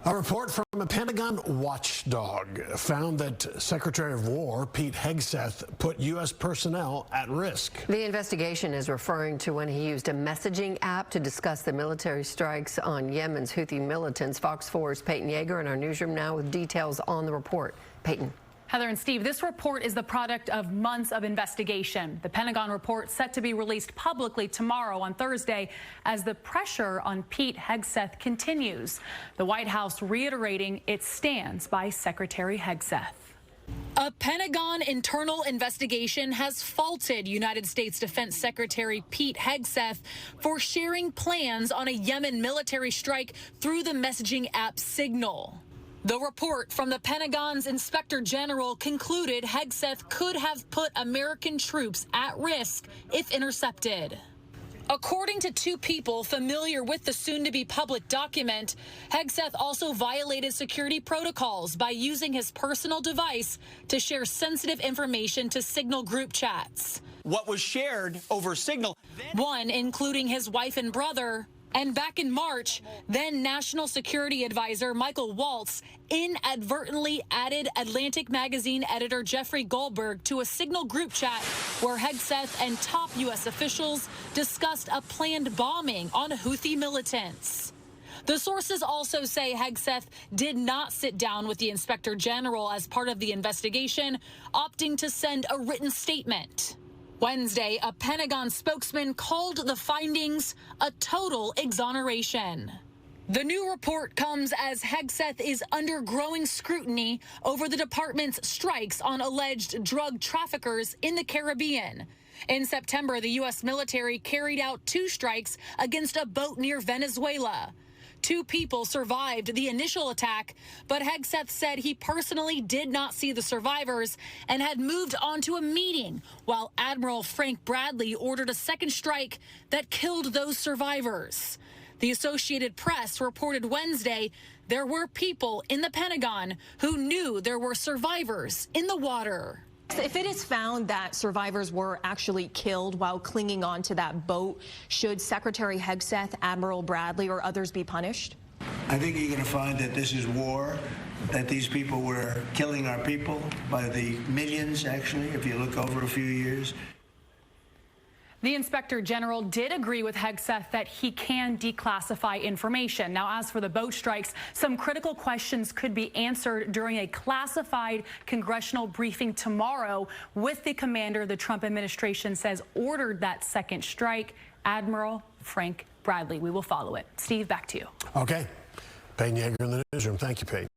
A report from a Pentagon watchdog found that Secretary of War Pete Hegseth put U.S. personnel at risk. The investigation is referring to when he used a messaging app to discuss the military strikes on Yemen's Houthi militants. Fox 4's Peyton Yeager in our newsroom now with details on the report. Peyton. Heather and Steve, this report is the product of months of investigation. The Pentagon report set to be released publicly tomorrow on Thursday as the pressure on Pete Hegseth continues. The White House reiterating its stands by Secretary Hegseth. A Pentagon internal investigation has faulted United States Defense Secretary Pete Hegseth for sharing plans on a Yemen military strike through the messaging app Signal. The report from the Pentagon's Inspector General concluded Hegseth could have put American troops at risk if intercepted. According to two people familiar with the soon-to-be public document, Hegseth also violated security protocols by using his personal device to share sensitive information to Signal group chats. What was shared over Signal? One including his wife and brother. And back in March, then National Security Advisor Michael Waltz inadvertently added Atlantic Magazine editor Jeffrey Goldberg to a Signal group chat where Hegseth and top U.S. officials discussed a planned bombing on Houthi militants. The sources also say Hegseth did not sit down with the Inspector General as part of the investigation, opting to send a written statement. Wednesday, a Pentagon spokesman called the findings a total exoneration. The new report comes as Hegseth is under growing scrutiny over the department's strikes on alleged drug traffickers in the Caribbean. In September, the U.S. military carried out 2 strikes against a boat near Venezuela. 2 people survived the initial attack, but Hegseth said he personally did not see the survivors and had moved on to a meeting, while Admiral Frank Bradley ordered a second strike that killed those survivors. The Associated Press reported Wednesday there were people in the Pentagon who knew there were survivors in the water. If it is found that survivors were actually killed while clinging on to that boat, should Secretary Hegseth, Admiral Bradley, or others be punished? I think you're going to find that this is war, that these people were killing our people by the millions, actually, if you look over a few years. The Inspector General did agree with Hegseth that he can declassify information. Now, as for the boat strikes, some critical questions could be answered during a classified congressional briefing tomorrow with the commander the Trump administration says ordered that second strike, Admiral Frank Bradley. We will follow it. Steve, back to you. Okay. Peyton Yeager in the newsroom. Thank you, Peyton.